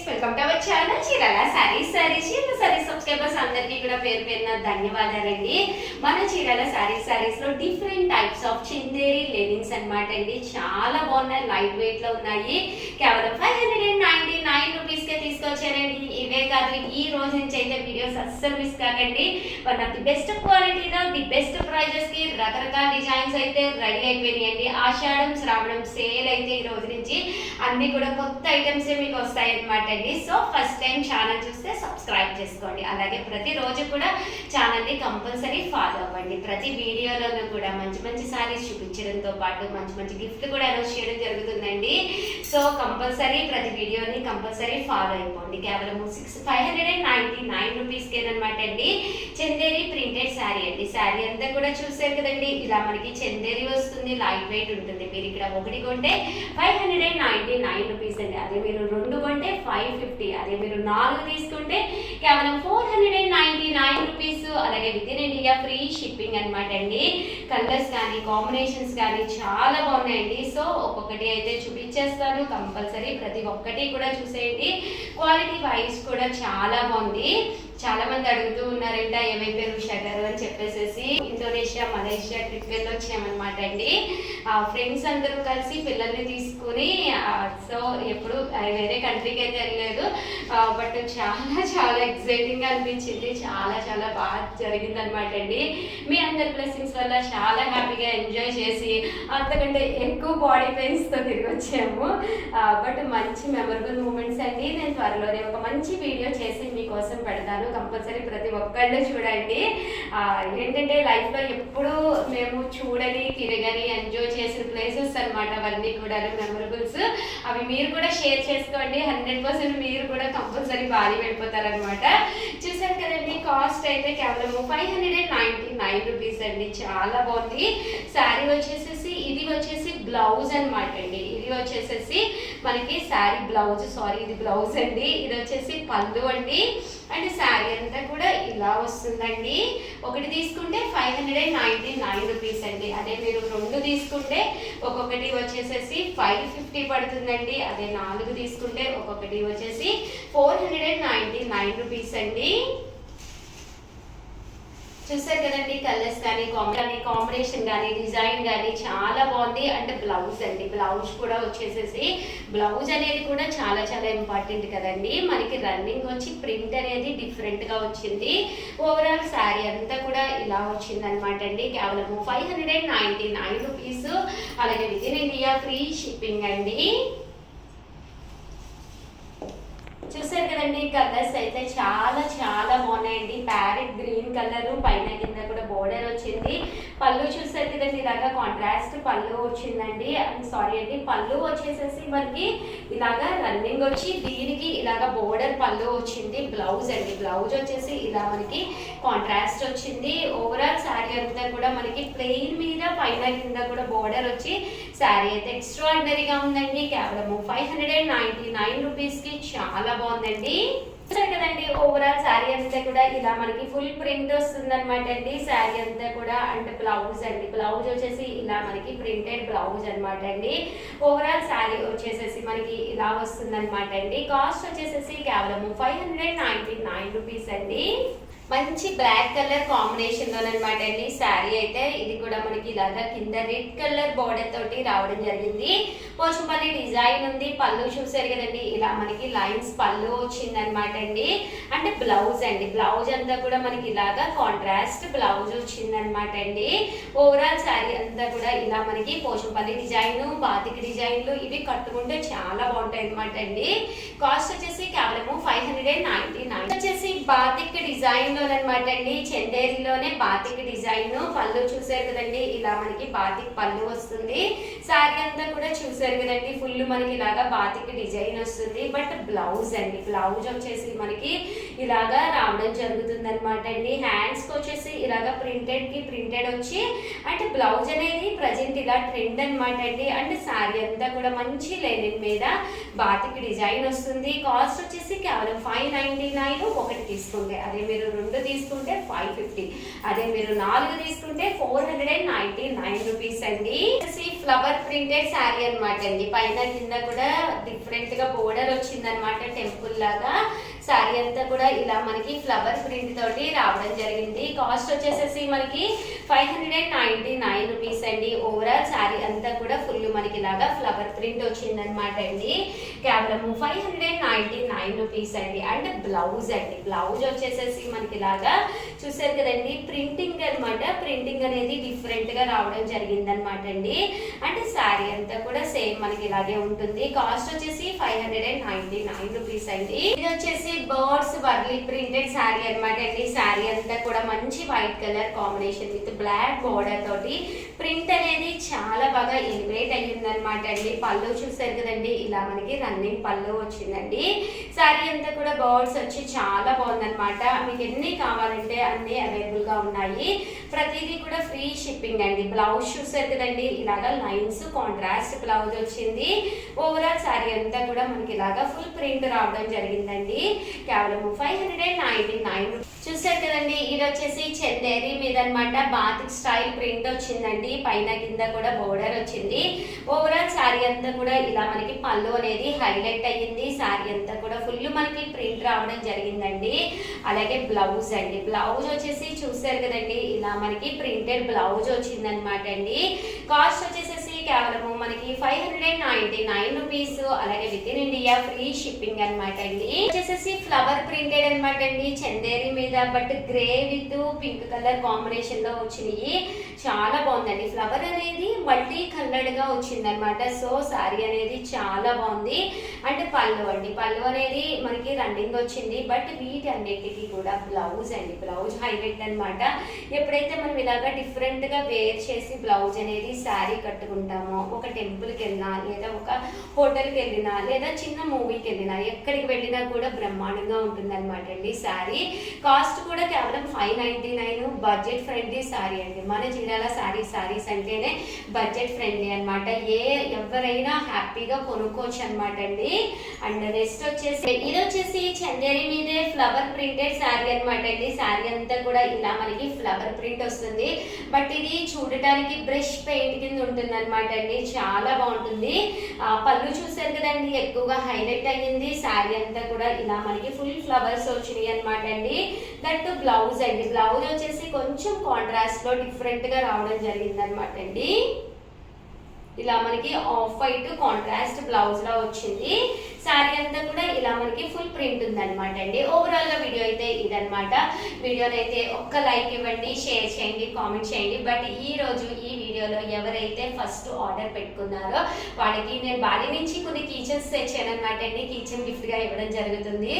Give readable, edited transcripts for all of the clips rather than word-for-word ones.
Welcome to our channel Chirala saris. Subscribers అందరికీ కూడా పేరు పేరున ధన్యవాదాలండి. మన చీరాల సారీస్ లో different types of Chanderi linens అన్నమాట అండి. చాలా బాగున్నాయి, లైట్ వెయిట్ లో ఉన్నాయి. కేవలం 599 రూపీస్ కే తీసుకొచ్చారండి. ఇవే కాదు, ఈ రోజు నుంచి అయితే వీడియోస్ అస్సలు మిస్ కాకండి. వన్ ఆఫ్ ది బెస్ట్ క్వాలిటీలో ది బెస్ట్ ప్రైజెస్ కి రకరకాల డిజైన్స్ అయితే రెడీ అయిపోయినాయండి. ఆషాఢం శ్రావణం సేల్ అయితే ఈ రోజు నుంచి అన్ని కూడా కొత్త ఐటమ్స్ మీకు వస్తాయి అనమాట అండి. సో ఫస్ట్ టైం ఛానల్ చూస్తే సబ్స్క్రైబ్ చేసుకోండి. అలాగే ప్రతిరోజు కూడా ఛానల్ని కంపల్సరీ ఫాలో అవ్వండి. ప్రతి వీడియోలోనూ కూడా మంచి మంచి సారీస్ చూపించడంతో పాటు మంచి మంచి గిఫ్ట్ కూడా అనౌన్స్ చేయడం జరుగుతుందండి. సో కంపల్సరీ ప్రతి వీడియోని కంపల్సరీ ఫాలో అయిపోండి. కేవలం 599 రూపీస్కేనమాట అండి. చందేరి ప్రింటెడ్ శారీ అండి. శారీ అంతా కూడా చూసారు కదండి, ఇలా మనకి చందేరి వస్తుంది, లైట్ వెయిట్ ఉంటుంది. మీరు ఇక్కడ ఒకటి కొంటే 599 రూపీస్ అండి. అదే మీరు 2 కొంటే 550. అదే మీరు 4 తీసుకుంటే కేవలం 499 రూపీస్. అలాగే with in India free shipping అనమాట అండి. కలర్స్ కానీ కాంబినేషన్స్ కానీ చాలా బాగున్నాయండి. సో ఒక్కొక్కటి అయితే చూపించేస్తాను, కంపల్సరీ ప్రతి ఒక్కటి కూడా చూసేయండి. క్వాలిటీ వైజ్ కూడా చాలా బాగుంది. చాలా మంది అడుగుతూ ఉన్నారంట ఏమైపోయారు ఉషా గారు అని చెప్పేసి. ఇండోనేషియా మలేషియా ట్రిప్ వెళ్ళి వచ్చామన్నమాట అండి. ఫ్రెండ్స్ అందరూ కలిసి పిల్లల్ని తీసుకుని. సో ఎప్పుడు వేరే కంట్రీకి అయితే వెళ్ళలేదు, బట్ చాలా చాలా ఎక్సైటింగ్ గా అనిపించింది. చాలా చాలా బాగా జరిగింది అనమాట అండి. మీ అందరి బ్లెస్సింగ్స్ వల్ల చాలా హ్యాపీగా ఎంజాయ్ చేసి అంతకంటే ఎక్కువ బాడీ పెయిన్స్ తో తిరిగి వచ్చాము. బట్ మంచి మెమరబుల్ మూమెంట్స్ అండి. నేను త్వరలోనే ఒక మంచి వీడియో చేసి మీకోసం పెడతాను, కంపల్సరీ ప్రతి ఒక్కళ్ళు చూడండి. ఏంటంటే లైఫ్ లో ఎప్పుడు మేము చూడని తిరగని ఎంజాయ్ చేసిన ప్లేసెస్ అనమాట అవన్నీ కూడా మెమరబుల్స్. అవి మీరు కూడా షేర్ చేసుకోండి. 100% మీరు కూడా కంపల్సరీ బాగా వెళ్ళిపోతారనమాట. చూసారు కదండి, కాస్ట్ అయితే కేవలం 599 రూపీస్ అండి. చాలా బాగుంది. శారీ వచ్చేసేసి ఇది వచ్చేసి బ్లౌజ్ అనమాట అండి. ఇది వచ్చేసేసి మనకి శారీ బ్లౌజ్, ఇది బ్లౌజ్ అండి. ఇది వచ్చేసి పళ్ళు అండి. అండ్ శారీ అంతా కూడా ఇలా వస్తుందండి. ఒకటి తీసుకుంటే 599 రూపీస్ అండి. అదే మీరు 2 తీసుకుంటే ఒక్కొక్కటి వచ్చేసేసి 550 పడుతుందండి. అదే 4 తీసుకుంటే ఒక్కొక్కటి వచ్చేసి 499 రూపీస్ అండి. చూసారు కదండి, కలర్స్ కానీ కాంబినేషన్ కానీ డిజైన్ కానీ చాలా బాగుంది. అంటే బ్లౌజ్ అండి, బ్లౌజ్ కూడా వచ్చేసేసి బ్లౌజ్ అనేది కూడా చాలా చాలా ఇంపార్టెంట్ కదండి. మనకి రన్నింగ్ వచ్చి ప్రింట్ అనేది డిఫరెంట్ గా వచ్చింది. ఓవరాల్ శారీ అంతా కూడా ఇలా వచ్చింది అనమాట అండి. కేవలం 599 రూపీస్. అలాగే with in India free shipping అండి. చూసారు కదండి, కలర్స్ అయితే చాలా చాలా బాగున్నాయండి. ప్యారెట్ గ్రీన్ కలర్, పైన కింద కూడా బోర్డర్ వచ్చింది. పళ్ళు చూసారు కదండి, ఇలాగా కాంట్రాస్ట్ పళ్ళు వచ్చిందండి. పళ్ళు వచ్చేసేసి మనకి ఇలాగా రన్నింగ్ వచ్చి దీనికి ఇలాగా బోర్డర్ పళ్ళు వచ్చింది. బ్లౌజ్ అండి, బ్లౌజ్ వచ్చేసి ఇలా మనకి కాంట్రాస్ట్ వచ్చింది. ఓవరాల్ శారీ అంతా కూడా మనకి ప్లెయిన్ మీద పైన కింద కూడా బోర్డర్ వచ్చి శారీ అయితే ఎక్స్ట్రాడినరీగా ఉందండి. కేవలం 599 రూపీస్ కి చాలా బాగుందండి. చూసారు కదండి, ఓవరాల్ శారీ అంతా కూడా ఇలా మనకి ఫుల్ ప్రింట్ వస్తుంది అనమాట అండి. శారీ అంతా కూడా అంటే బ్లౌజ్ అండి, బ్లౌజ్ వచ్చేసి ఇలా మనకి ప్రింటెడ్ బ్లౌజ్ అనమాట అండి. ఓవరాల్ శారీ వచ్చేసేసి మనకి ఇలా వస్తుంది అనమాట అండి. కాస్ట్ వచ్చేసేసి కేవలం 599 రూపీస్ అండి. మంచి బ్లాక్ కలర్ కాంబినేషన్ లో అనమాట అండి శారీ అయితే. ఇది కూడా మనకి ఇలాగా కింద రెడ్ కలర్ బోర్డర్ తోటి రావడం జరిగింది. పోచంపల్లి డిజైన్ ఉంది. పళ్ళు చూసారు కదండి, ఇలా మనకి లైన్స్ పళ్ళు వచ్చింది అనమాట అండి. అంటే బ్లౌజ్ అండి, బ్లౌజ్ అంతా కూడా మనకి ఇలాగా కాంట్రాస్ట్ బ్లౌజ్ వచ్చింది అనమాట అండి. ఓవరాల్ శారీ అంతా కూడా ఇలా మనకి పోచంపల్లి డిజైన్, బాతిక్ డిజైన్లు ఇవి కట్టుకుంటే చాలా బాగుంటాయి అనమాట అండి. కాస్ట్ వచ్చేసి కేవలం 599 వచ్చేసి బాతిక్ డిజైన్ అనమాట అండి. చందేరిలోనే బాతిక్ డిజైన్. పళ్ళు చూసారు కదండి, ఇలా మనకి బాతిక్ పళ్ళు వస్తుంది. శారీ అంతా కూడా చూసారు కదండి, ఫుల్ మనకి ఇలాగా బాతిక్ డిజైన్ వస్తుంది. బట్ బ్లౌజ్ అండి, బ్లౌజ్ వచ్చేసి మనకి ఇలాగా రావడం జరుగుతుంది అనమాట అండి. హ్యాండ్స్ కి వచ్చేసి ఇలాగా ప్రింటెడ్ వచ్చి అంటే బ్లౌజ్ అనేది ప్రజెంట్ ఇలా ట్రెండ్ అనమాట అండి. అంటే శారీ అంతా కూడా మంచి లెనిన్ మీద బాతిక్ డిజైన్ వస్తుంది. కాస్ట్ వచ్చేసి కేవలం 599 ఒకటి తీసుకుంటే. అదే మీరు 2 తీసుకుంటే 550, అదే మీరు 4 తీసుకుంటే 499 రూపీస్ అండి. ఫ్లవర్ ప్రింటెడ్ శారీ అనమాట అండి. పైన కింద కూడా డిఫరెంట్ గా బోర్డర్ వచ్చింది అనమాట, టెంపుల్ లాగా. శారీ అంతా కూడా ఇలా మనకి ఫ్లవర్ ప్రింట్ తోటి రావడం జరిగింది. కాస్ట్ వచ్చేసేసి మనకి 599 రూపీస్ అండి. ఓవరాల్ శారీ అంతా కూడా ఫుల్ మనకి ఇలాగా ఫ్లవర్ ప్రింట్ వచ్చింది అనమాట అండి. కేవలం 599 రూపీస్ అండి. అండ్ బ్లౌజ్ అండి, బ్లౌజ్ వచ్చేసేసి మనకి ఇలాగా చూసారు కదండి, ప్రింటింగ్ అనమాట. ప్రింటింగ్ అనేది డిఫరెంట్ గా రావడం జరిగింది అనమాట అండి. అంటే శారీ అంతా కూడా సేమ్ మనకి ఇలాగే ఉంటుంది. కాస్ట్ వచ్చేసి 599 రూపీస్ అండి. ఇది వచ్చేసి బర్డ్స్ వర్లీ ప్రింటెడ్ శారీ అనమాట అండి. శారీ అంతా కూడా మంచి white colour combination with black border తోటి ప్రింట్ అనేది చాలా బాగా ఎలివేట్ అయ్యింది అనమాట అండి. పళ్ళు చూసారు కదండి, ఇలా మనకి రన్నింగ్ పళ్ళు వచ్చిందండి. శారీ అంతా కూడా బర్డ్స్ వచ్చి చాలా బాగుందన్నమాట. మీకు ఎన్ని కావాలంటే అన్ని అవైలబుల్ గా ఉన్నాయి. ప్రతిదీ కూడా ఫ్రీ షిప్పింగ్ అండి. బ్లౌజ్ చూసారు కదండి, ఇలాగా లైన్స్ కాంట్రాస్ట్ బ్లౌజ్ వచ్చింది. ఓవరాల్ శారీ అంతా కూడా మనకి ఇలాగా ఫుల్ ప్రింట్ రావడం జరిగిందండి. కేవలం 599 చూసారు కదండి. ఇది వచ్చేసి చందేరి మీద అనమాట, బాతిక్ స్టైల్ ప్రింట్ వచ్చిందండి. పైన కింద కూడా బోర్డర్ వచ్చింది. ఓవరాల్ శారీ అంతా కూడా ఇలా మనకి పళ్ళు అనేది హైలైట్ అయ్యింది. శారీ అంతా కూడా ఫుల్ మనకి ప్రింట్ రావడం జరిగిందండి. అలాగే బ్లౌజ్ అండి, బ్లౌజ్ వచ్చేసి చూసారు కదండి, ఇలా మనకి ప్రింటెడ్ బ్లౌజ్ వచ్చింది అనమాట అండి. కాస్ట్ వచ్చేసేసి కేవలము మనకి 599 రూపీస్. అలాగే with in India free shipping అనమాట అండి. వచ్చేసేసి ఫ్లవర్ ప్రింటెడ్ అనమాట అండి, చందేరి మీద. But grey with pink colour combination లో వచ్చినాయి. చాలా బాగుందండి. ఫ్లవర్ అనేది మల్టీ కలర్డ్ గా వచ్చింది అనమాట. సో శారీ అనేది చాలా బాగుంది. అంటే పళ్ళు అండి, పళ్ళు అనేది మనకి రన్నింగ్ వచ్చింది. బట్ వీటి అన్నిటికీ కూడా బ్లౌజ్ అండి, బ్లౌజ్ హైలైట్ అనమాట. ఎప్పుడైతే మనం ఇలాగా డిఫరెంట్ గా వేర్ చేసి బ్లౌజ్ అనేది శారీ కట్టుకుంటామో, ఒక టెంపుల్కి వెళ్ళినా, లేదా ఒక హోటల్కి వెళ్ళినా, లేదా చిన్న మూవీకి వెళ్ళినా, ఎక్కడికి వెళ్ళినా కూడా బ్రహ్మాండంగా ఉంటుంది అనమాట అండి శారీ. కాస్ట్ కూడా కేవలం 599. బడ్జెట్ ఫ్రెండ్లీ శారీ అండి. మన చీరాల శారీస్ అంటేనే బడ్జెట్ ఫ్రెండ్లీ అనమాట. ఎవరైనా హ్యాపీగా కొనుక్కోవచ్చు అనమాట అండి. అండ్ నెక్స్ట్ వచ్చేసి ఇది వచ్చేసి చందేరి మీదే ఫ్లవర్ ప్రింటెడ్ శారీ అనమాట అండి. శారీ అంతా కూడా ఇలా మనకి ఫ్లవర్ ప్రింట్ వస్తుంది. బట్ ఇది చూడటానికి బ్రష్ పెయింట్ కింద ఉంటుంది అనమాట అండి. చాలా బాగుంటుంది. పళ్ళు చూసారు కదండి, ఎక్కువగా హైలైట్ అయ్యింది. శారీ అంతా కూడా ఇలా మనకి ఫుల్ ఫ్లవర్స్ వచ్చినాయి అనమాట అండి. దట్ బ్లౌజ్ అండి, బ్లౌజ్ వచ్చేసి కొంచెం కాంట్రాస్ట్ లో డిఫరెంట్ గా రావడం జరిగింది అనమాట అండి. ఇలా మనకి ఆఫ్ వైట్ కాంట్రాస్ట్ బ్లౌజ్ లా వచ్చింది. శారీ అంతా కూడా ఇలా మనకి ఫుల్ ప్రింట్ ఉంది అనమాట అండి. ఓవరాల్ గా వీడియో అయితే ఇదనమాట. వీడియోని అయితే ఒక్క లైక్ ఇవ్వండి, షేర్ చేయండి, కామెంట్ చేయండి. బట్ ఈ రోజు ఈ వీడియోలో ఎవరైతే ఫస్ట్ ఆర్డర్ పెట్టుకున్నారో వాళ్ళకి నేను బాలి నుంచి కొన్ని కీచెన్స్ తెచ్చాను అనమాట అండి. కీచెన్ గిఫ్ట్ గా ఇవ్వడం జరుగుతుంది.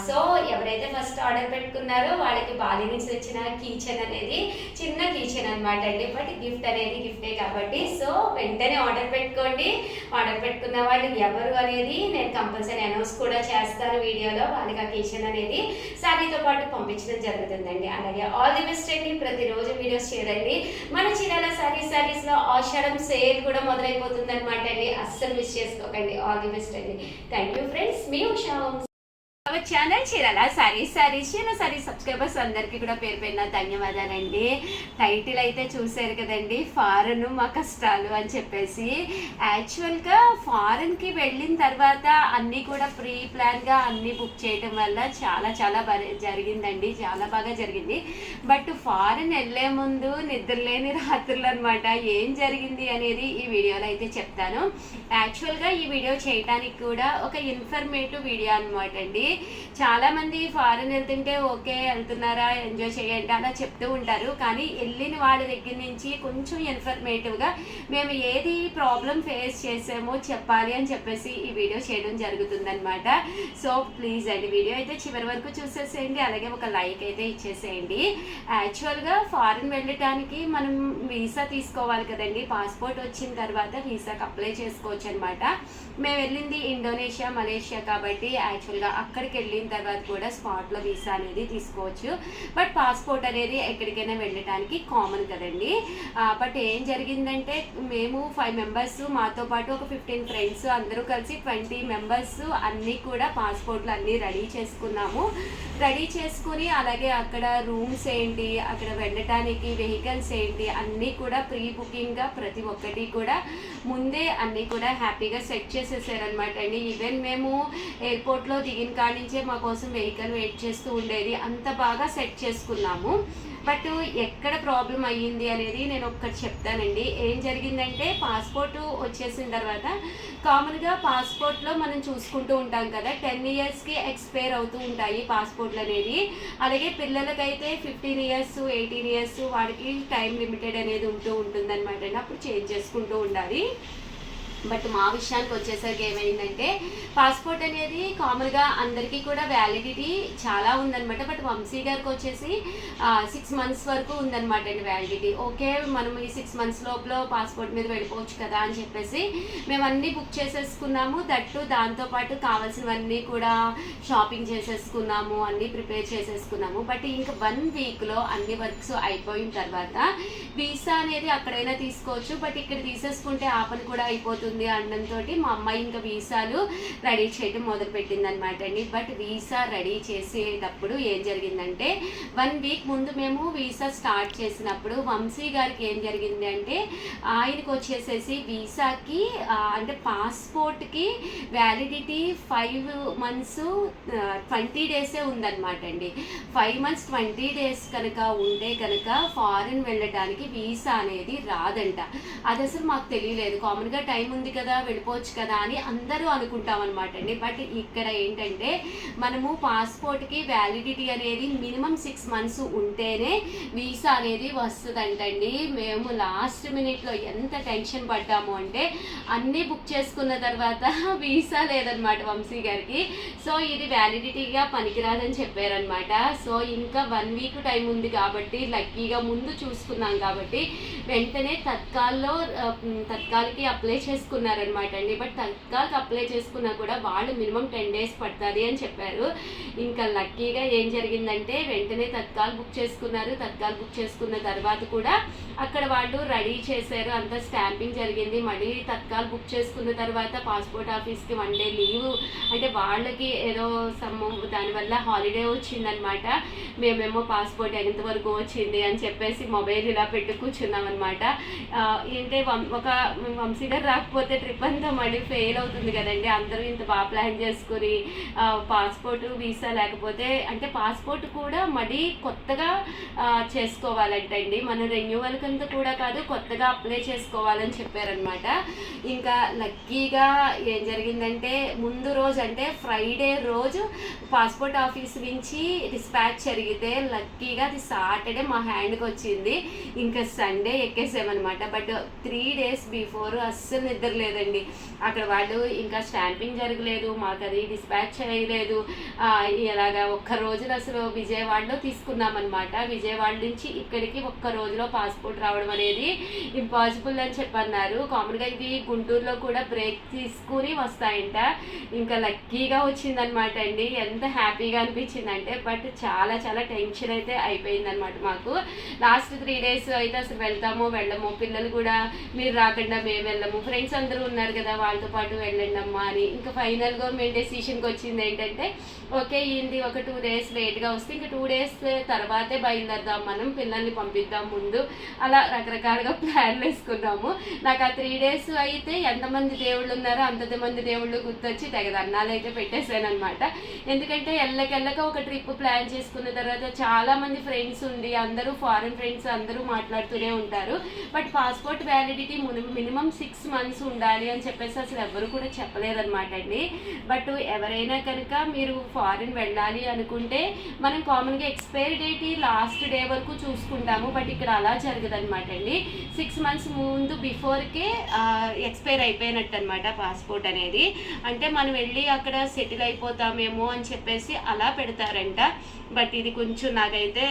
సో ఎవరైతే ఫస్ట్ ఆర్డర్ పెట్టుకున్నారో వాళ్ళకి బాలి నుంచి తెచ్చిన కీచెన్ అనేది చిన్న కీచెన్ అనమాట అండి. బట్ గిఫ్ట్ అనేది గిఫ్టే కాబట్టి సో వెంటనే ఆర్డర్ పెట్టుకోండి. ఆర్డర్ పెట్టుకున్న వాళ్ళు ఎవరు అనేది నేను కంపల్సరీ అనౌన్స్ కూడా చేస్తాను వీడియోలో. వాళ్ళకి ఆ కిచెన్ అనేది శారీతో పాటు పంపించడం జరుగుతుందండి. అలాగే ఆల్ ది బెస్ట్ అండి. ప్రతిరోజు వీడియోస్ చేయండి. మన చీరాల శారీస్ లో ఆషాఢం సేల్ కూడా మొదలైపోతుంది అనమాట అండి. అస్సలు మిస్ చేసుకోకండి. ఆల్ ది బెస్ట్ అండి. థ్యాంక్ యూ ఫ్రెండ్స్, మీ Usha. Our channel Chirala saris subscribers అందరికీ కూడా పేరు పేరున ధన్యవాదాలండి. టైటిల్ అయితే చూసారు కదండి, ఫారెన్ మా కష్టాలు అని చెప్పేసి. యాక్చువల్గా ఫారెన్కి వెళ్ళిన తర్వాత అన్నీ కూడా ప్రీ ప్లాన్గా అన్నీ బుక్ చేయడం వల్ల చాలా జరిగిందండి, చాలా బాగా జరిగింది. బట్ ఫారెన్ వెళ్ళే ముందు నిద్రలేని రాత్రులు అనమాట. ఏం జరిగింది అనేది ఈ వీడియోలో అయితే చెప్తాను. యాక్చువల్గా ఈ వీడియో చేయడానికి కూడా ఒక ఇన్ఫర్మేటివ్ వీడియో అనమాట అండి. చాలా మంది ఫారెన్ వెళ్తుంటే ఓకే వెళ్తున్నారా, ఎంజాయ్ చేయండి అలా చెప్తూ ఉంటారు. కానీ వెళ్ళిన వాళ్ళ దగ్గర నుంచి కొంచెం ఇన్ఫర్మేటివ్గా మేము ఏది ప్రాబ్లం ఫేస్ చేసామో చెప్పాలి అని చెప్పేసి ఈ వీడియో చేయడం జరుగుతుందన్నమాట. సో ప్లీజ్ అండి వీడియో అయితే చివరి వరకు చూసేసేయండి. అలాగే ఒక లైక్ అయితే ఇచ్చేసేయండి. యాక్చువల్గా ఫారెన్ వెళ్ళటానికి మనం వీసా తీసుకోవాలి కదండి. పాస్పోర్ట్ వచ్చిన తర్వాత వీసాకి అప్లై చేసుకోవచ్చు అనమాట. మేము వెళ్ళింది ఇండోనేషియా, మలేషియా కాబట్టి యాక్చువల్గా అక్కడికి వెళ్ళిన తర్వాత తర్వాత కూడా స్పాట్లో వీసా అనేది తీసుకోవచ్చు. బట్ పాస్పోర్ట్ అనేది ఎక్కడికైనా వెళ్ళడానికి కామన్ కదండి. బట్ ఏం జరిగిందంటే మేము 5 మెంబర్స్, మాతో పాటు ఒక 15 ఫ్రెండ్స్ అందరూ కలిసి 20 మెంబర్స్ అన్నీ కూడా పాస్పోర్ట్లు అన్నీ రెడీ చేసుకుని అలాగే అక్కడ రూమ్స్ ఏంటి, అక్కడ వెళ్ళటానికి వెహికల్స్ ఏంటి అన్నీ కూడా ప్రీ బుకింగ్గా ప్రతి ఒక్కటి కూడా ముందే అన్నీ కూడా హ్యాపీగా సెట్ చేసేసారనమాట అండి. ఈవెన్ మేము ఎయిర్పోర్ట్లో దిగిన కాడి నుంచే మా కోసం వెహికల్ వెయిట్ చేస్తూ ఉండేది, అంత బాగా సెట్ చేసుకున్నాము. బట్ ఎక్కడ ప్రాబ్లం అయ్యింది అనేది నేను ఒక్కటి చెప్తానండి. ఏం జరిగిందంటే పాస్పోర్ట్ వచ్చేసిన తర్వాత కామన్గా పాస్పోర్ట్లో మనం చూసుకుంటూ ఉంటాం కదా, 10 ఇయర్స్కి ఎక్స్పైర్ అవుతూ ఉంటాయి పాస్పోర్ట్లు అనేది. అలాగే పిల్లలకైతే 15 ఇయర్స్ 18 ఇయర్స్ వాడికి టైం లిమిటెడ్ అనేది ఉంటుందన్నమాట అండి, అప్పుడు చేంజ్ చేసుకుంటూ ఉండాలి. బట్ మా విషయానికి వచ్చేసరికి ఏమైందంటే పాస్పోర్ట్ అనేది కామన్గా అందరికీ కూడా వ్యాలిడిటీ చాలా ఉందన్నమాట. బట్ వంశీ గారికి వచ్చేసి 6 months వరకు ఉందన్నమాట అండి వ్యాలిడిటీ. ఓకే, మనం ఈ 6 months లోపల పాస్పోర్ట్ మీద వెళ్ళిపోవచ్చు కదా అని చెప్పేసి మేము అన్నీ బుక్ చేసేసుకున్నాము. దట్టు దాంతోపాటు కావాల్సినవన్నీ కూడా షాపింగ్ చేసేసుకున్నాము, అన్నీ ప్రిపేర్ చేసేసుకున్నాము. బట్ ఇంకా 1 weekలో అన్ని వర్క్స్ అయిపోయిన తర్వాత వీసా అనేది అక్కడైనా తీసుకోవచ్చు, బట్ ఇక్కడ తీసేసుకుంటే ఆ పని కూడా అయిపోతుంది అనడంతో మా అమ్మాయి ఇంకా వీసాలు రెడీ చేయడం మొదలుపెట్టింది అనమాట అండి. బట్ వీసా రెడీ చేసేటప్పుడు ఏం జరిగిందంటే 1 week ముందు మేము వీసా స్టార్ట్ చేసినప్పుడు వంశీ గారికి ఏం జరిగింది అంటే ఆయనకు వచ్చేసేసి వీసాకి అంటే పాస్పోర్ట్కి వ్యాలిడిటీ 5 months 20 days ఉందన్నమాట అండి. 5 months 20 days కనుక ఉంటే కనుక ఫారిన్ వెళ్ళడానికి వీసా అనేది రాదంట. అది అసలు మాకు తెలియలేదు. కామన్గా టైం ఉంది కదా వెళ్ళిపోవచ్చు కదా అని అందరూ అనుకుంటాం అనమాట అండి. బట్ ఇక్కడ ఏంటంటే మనము పాస్పోర్ట్కి వ్యాలిడిటీ అనేది మినిమం 6 months ఉంటేనే వీసా అనేది వస్తుందంటండి. మేము లాస్ట్ మినిట్లో ఎంత టెన్షన్ పడ్డాము అంటే అన్నీ బుక్ చేసుకున్న తర్వాత వీసా లేదనమాట వంశీ గారికి. సో ఇది వ్యాలిడిటీగా పనికిరాదని చెప్పారనమాట. సో ఇంకా 1 week టైం ఉంది కాబట్టి లక్కీగా ముందు చూసుకున్నాం కాబట్టి వెంటనే తత్కాల్కి అప్లై చేసుకున్నారనమాట అండి. బట్ తత్కాల్కి అప్లై చేసుకున్నా కూడా వాళ్ళు మినిమం 10 days పడుతుంది అని చెప్పారు. ఇంకా లక్కీగా ఏం జరిగిందంటే వెంటనే తత్కాల్ బుక్ చేసుకున్నారు. తత్కాల్ బుక్ చేసుకున్న తర్వాత కూడా అక్కడ వాళ్ళు రెడీ చేశారు, అంతా స్టాంపింగ్ జరిగింది. మళ్ళీ తత్కాల్ బుక్ చేసుకున్న తర్వాత పాస్పోర్ట్ ఆఫీస్కి 1 day లీవ్ అంటే వాళ్ళకి ఏదో దానివల్ల హాలిడే వచ్చిందనమాట. మేమేమో పాస్పోర్ట్ ఎంతవరకు వచ్చింది అని చెప్పేసి మొబైల్ ఇలా పెట్టి కూర్చున్నాం అనమాట. ఏంటంటే ఒక వంశీ గారు రాకపోతే ట్రిప్ అంతా మళ్ళీ ఫెయిల్ అవుతుంది కదండి. అందరూ ఇంత బాగా ప్లాన్ చేసుకుని పాస్పోర్ట్ వీసా లేకపోతే అంటే పాస్పోర్ట్ కూడా మళ్ళీ కొత్తగా చేసుకోవాలంటండి. మన రెన్యువల్ కింద కూడా కాదు, కొత్తగా అప్లై చేసుకోవాలని చెప్పారనమాట. ఇంకా లక్కీగా ఏం జరిగిందంటే ముందు రోజు అంటే ఫ్రైడే రోజు పాస్పోర్ట్ ఆఫీస్ నుంచి డిస్పాచ్ జరిగితే లక్కీగా అది సాటర్డే మా హ్యాండ్కి వచ్చింది. ఇంకా సండే ఎక్కేసామన్నమాట. బట్ 3 days బిఫోర్ అస్సలు నిద్ర లేదండి. అక్కడ వాళ్ళు ఇంకా స్టాంపింగ్ జరగలేదు, మాకు అది డిస్పాచ్ చేయలేదు. ఇలాగా ఒక్క రోజులో అసలు విజయవాడలో తీసుకున్నామన్నమాట. విజయవాడ నుంచి ఇక్కడికి ఒక్క రోజులో పాస్పోర్ట్ రావడం అనేది ఇంపాసిబుల్ అని చెప్పన్నారు. కామన్గా ఇవి గుంటూరులో కూడా బ్రేక్ తీసుకుని వస్తాయంట. ఇంకా లక్కీగా వచ్చిందనమాట అండి. ఎంత హ్యాపీగా అనిపించిందంటే బట్ చాలా చాలా టెన్షన్ అయితే అయిపోయిందనమాట మాకు. లాస్ట్ 3 days అయితే అసలు వెళ్తామో వెళ్ళమో, పిల్లలు కూడా మీరు రాకుండా మేము వెళ్ళము, ఫ్రెండ్స్ అందరూ ఉన్నారు కదా వాళ్ళతో పాటు వెళ్ళండి అమ్మా అని. ఇంకా ఫైనల్గా మేము డెసిషన్కి వచ్చింది ఏంటంటే ఓకే ఏంటి ఒక 2 days లేట్గా వస్తే ఇంకా 2 days తర్వాతే బయలుదేరదాం, మనం పిల్లల్ని పంపిద్దాం ముందు, అలా రకరకాలుగా ప్లాన్లు వేసుకున్నాము. నాకు ఆ 3 days అయితే ఎంతమంది దేవుళ్ళు ఉన్నారో అంతమంది దేవుళ్ళు గుర్తొచ్చి తెగ దండాలు అయితే పెట్టేశాను అనమాట. ఎందుకంటే ఎల్లకెళ్ళక ఒక ట్రిప్ ప్లాన్ చేసుకున్న తర్వాత చాలా మంది ఫ్రెండ్స్ ఉండి అందరూ ఫారెన్ ఫ్రెండ్స్ అందరూ మాట్లాడుతూనే ఉంటారు. But passport validity minimum 6 months ఉండాలి అని చెప్పేసి అసలు ఎవరు కూడా చెప్పలేదన్నమాట అండి. బట్ ఎవరైనా కనుక మీరు ఫారిన్ వెళ్ళాలి అనుకుంటే మనం కామన్గా ఎక్స్పైరీ డేట్ లాస్ట్ డే వరకు చూసుకుంటాము. బట్ ఇక్కడ అలా జరగదన్నమాట అండి. 6 months ముందు బిఫోర్కే ఎక్స్పైర్ అయిపోయినట్టు అనమాట పాస్పోర్ట్ అనేది. అంటే మనం వెళ్ళి అక్కడ సెటిల్ అయిపోతామేమో అని చెప్పేసి అలా పెడతారంట. బట్ ఇది కొంచెం నాకైతే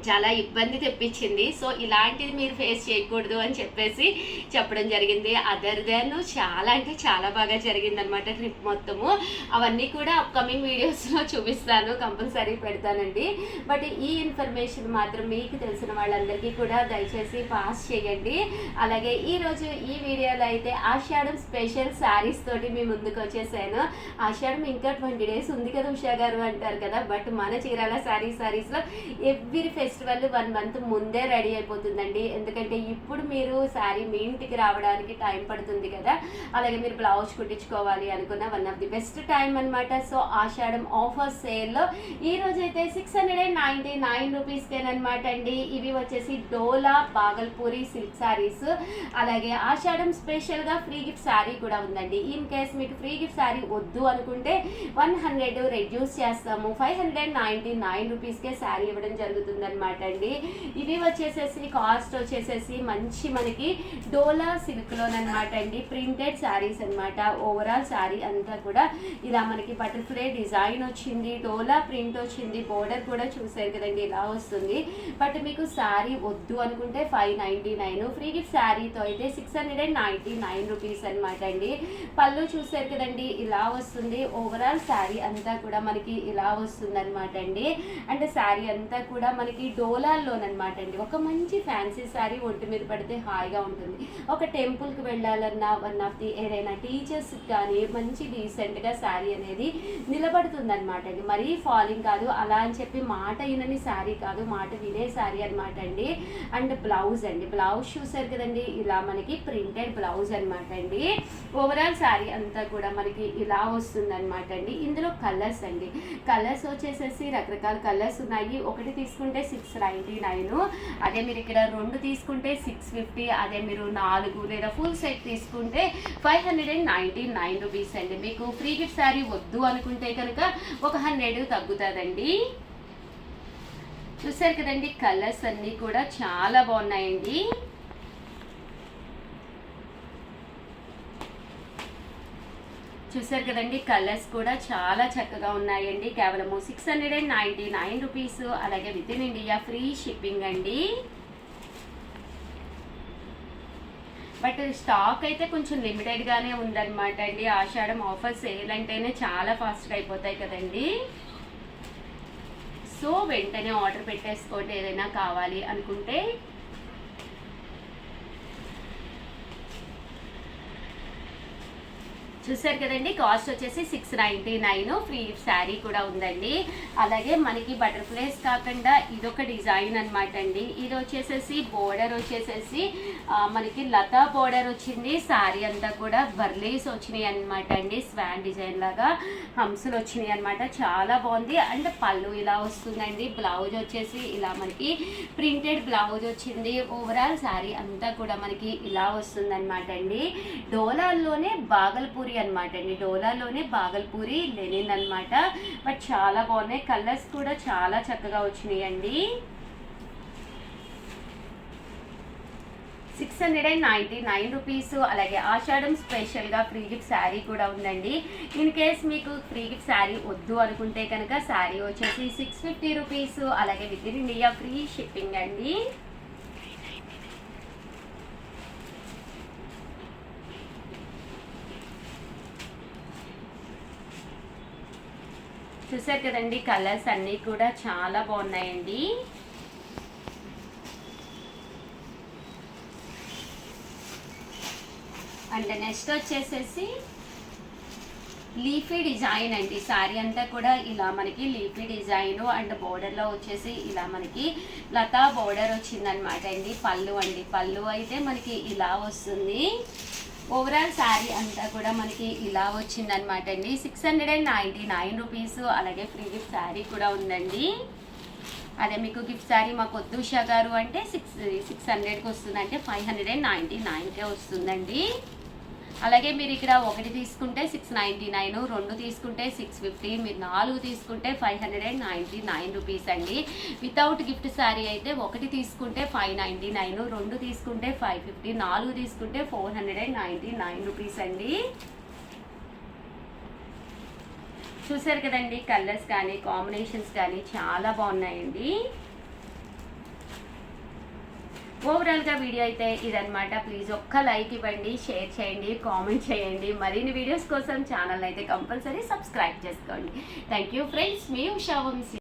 చాలా ఇబ్బంది తెప్పించింది. సో ఇలాంటిది మీరు ఫేస్ చేయకూడదు అని చెప్పేసి చెప్పడం జరిగింది. అదర్ దెన్ చాలా అంటే చాలా బాగా జరిగిందనమాట ట్రిప్ మొత్తము. అవన్నీ కూడా అప్కమింగ్ వీడియోస్లో చూపిస్తాను, కంపల్సరీ పెడతానండి. బట్ ఈ ఇన్ఫర్మేషన్ మాత్రం మీకు తెలిసిన వాళ్ళందరికీ కూడా దయచేసి పాస్ చేయండి. అలాగే ఈరోజు ఈ వీడియోలో అయితే ఆషాఢం స్పెషల్ శారీస్ తోటి మీ ముందుకు వచ్చేసాను. ఆషాఢం ఇంకా 20 days ఉంది కదా ఉషా గారు అంటారు కదా, బట్ మన చీరాల శారీస్లో ఎవ్రీ ఫెస్టివల్ 1 month ముందే రెడీ అయిపోతుందండి. ఎందుకంటే ఇప్పుడు మీరు శారీ మీ ఇంటికి రావడానికి టైం పడుతుంది కదా, అలాగే మీరు బ్లౌజ్ కుట్టించుకోవాలి అనుకున్న one of the best time అనమాట. సో ఆషాఢం ఆఫర్ సేల్లో ఈ రోజు అయితే 699 రూపీస్కేనమాట అండి. ఇవి వచ్చేసి డోలా బాగల్పూరి సిల్క్ శారీస్. అలాగే ఆషాఢం స్పెషల్గా ఫ్రీ గిఫ్ట్ శారీ కూడా ఉందండి. ఇన్ కేస్ మీకు ఫ్రీ గిఫ్ట్ శారీ వద్దు అనుకుంటే 100 రెడ్యూస్ చేస్తాము, 599 రూపీస్కే శారీ ఇవ్వడం జరుగుతుంది అనమాట అండి. ఇవి వచ్చేసేసి కాస్ట్ వచ్చేసేసి మంచి మనకి డోలా సిల్క్లోనమాట అండి, ప్రింటెడ్ శారీస్ అనమాట. ఓవరాల్ శారీ అంతా కూడా ఇలా మనకి బటర్ఫ్లై డిజైన్ వచ్చింది, డోలా ప్రింట్ వచ్చింది, బోర్డర్ కూడా చూసారు కదండి ఇలా వస్తుంది. బట్ మీకు శారీ వద్దు అనుకుంటే 599, ఫ్రీ గిఫ్ట్ శారీతో అయితే 699 రూపీస్ అనమాట అండి. పళ్ళు చూసారు కదండి ఇలా వస్తుంది. ఓవరాల్ శారీ అంతా కూడా మనకి ఇలా వస్తుంది అనమాట అండి. అంటే శారీ అంతా కూడా మనకి డోలాల్లోనమాట అండి. ఒక మంచి ఫ్యాన్సీ శారీ ఒంటి మీద పడితే హాయిగా ఉంటుంది. ఒక టెంపుల్కి వెళ్ళాలన్నా, వన్ ఆఫ్ ది ఏదైనా టీచర్స్ కానీ మంచి డీసెంట్గా శారీ అనేది నిలబడుతుంది అనమాట అండి. మరీ ఫాలింగ్ కాదు, అలా అని చెప్పి మాట వినని శారీ కాదు, మాట వినే శారీ అనమాట అండి. అండ్ బ్లౌజ్ అండి, బ్లౌజ్ చూసారు కదండి ఇలా మనకి ప్రింటెడ్ బ్లౌజ్ అనమాట అండి. ఓవరాల్ శారీ అంతా కూడా మనకి ఇలా వస్తుంది అనమాట అండి. ఇందులో కలర్స్ అండి, కలర్స్ వచ్చేసేసి రకరకాల కలర్స్ ఉన్నాయి. ఒకటి తీసుకుంటే 699, అదే మీరు ఇక్కడ 2 తీసుకుంటే 650, అదే మీరు 4 లేదా ఫుల్ సెట్ తీసుకుంటే 599 రూపీస్ అండి. మీకు ఫ్రీ గిఫ్ట్ శారీ వద్దు అనుకుంటే కనుక ఒక 100 తగ్గుతుందండి. చూసారు కదండి కలర్స్ అన్నీ కూడా చాలా బాగున్నాయండి. చూసారు కదండి కలర్స్ కూడా చాలా చక్కగా ఉన్నాయండి. కేవలము 699 రూపీస్. అలాగే with in India free shipping అండి. బట్ స్టాక్ అయితే కొంచెం లిమిటెడ్గానే ఉందన్నమాట అండి. ఆషాఢం ఆఫర్ సేల్ అంటేనే చాలా ఫాస్ట్గా అయిపోతాయి కదండి. సో వెంటనే ఆర్డర్ పెట్టేసుకోండి ఏదైనా కావాలి అనుకుంటే. చూసారు కదండి కాస్ట్ వచ్చేసి 699, ఫ్రీ శారీ కూడా ఉందండి. అలాగే మనకి బటర్ఫ్లైస్ కాకుండా ఇదొక డిజైన్ అనమాట అండి. ఇది వచ్చేసేసి బోర్డర్ వచ్చేసేసి మనకి లతా బోర్డర్ వచ్చింది. శారీ అంతా కూడా బర్లీస్ వచ్చినాయి అనమాట అండి. స్వాన్ డిజైన్ లాగా హంసులు వచ్చినాయి అనమాట. చాలా బాగుంది. అండ్ పళ్ళు ఇలా వస్తుందండి. బ్లౌజ్ వచ్చేసి ఇలా మనకి ప్రింటెడ్ బ్లౌజ్ వచ్చింది. ఓవరాల్ శారీ అంతా కూడా మనకి ఇలా వస్తుంది అనమాట అండి. డోలాల్లోనే బాగల్పూరి అనమాట అండి, డోలాలోనే బాగల్పూరి లెనిన్ అనమాట. బట్ చాలా బాగున్నాయి. కలర్స్ కూడా చాలా చక్కగా వచ్చినాయి అండి. 699 రూపీస్. అలాగే ఆషాఢం స్పెషల్గా ఫ్రీ గిఫ్ట్ శారీ కూడా ఉందండి. ఇన్ కేస్ మీకు ఫ్రీ గిఫ్ట్ శారీ వద్దు అనుకుంటే కనుక శారీ వచ్చేసి 650 రూపీస్. అలాగే with in India free shipping అండి. చూసారు కదండి కలర్స్ అన్నీ కూడా చాలా బాగున్నాయండి. అండ్ నెక్స్ట్ వచ్చేసేసి లీఫీ డిజైన్ అండి. శారీ అంతా కూడా ఇలా మనకి లీఫీ డిజైన్ అండ్ బోర్డర్లో వచ్చేసి ఇలా మనకి లతా బోర్డర్ వచ్చిందనమాట అండి. పళ్ళు అండి, పళ్ళు అయితే మనకి ఇలా వస్తుంది. ఓవరాల్ శారీ అంతా కూడా మనకి ఇలా వచ్చిందనమాట అండి. 699 రూపీస్. అలాగే ఫ్రీ గిఫ్ట్ శారీ కూడా ఉందండి. అదే మీకు గిఫ్ట్ శారీ మాకు వద్దు ఉషా గారు అంటే 600కి వస్తుంది, అంటే 599కే వస్తుందండి. అలాగే మీరు ఇక్కడ 1 తీసుకుంటే 699, 2 తీసుకుంటే 650, మీరు 4 తీసుకుంటే 599 రూపీస్ అండి. వితౌట్ గిఫ్ట్ శారీ అయితే 1 తీసుకుంటే 599, 2 తీసుకుంటే 550, 4 తీసుకుంటే 499 రూపీస్ అండి. చూసారు కదండి కలర్స్ కానీ కాంబినేషన్స్ కానీ చాలా బాగున్నాయండి. ఓవరాల్గా వీడియో అయితే ఇదనమాట. ప్లీజ్ ఒక్క లైక్ ఇవ్వండి, షేర్ చేయండి, కామెంట్ చేయండి. మరిన్ని వీడియోస్ కోసం ఛానల్ అయితే కంపల్సరీ సబ్స్క్రైబ్ చేసుకోండి. థ్యాంక్ యూ ఫ్రెండ్స్, మీ ఉషా వంశీ.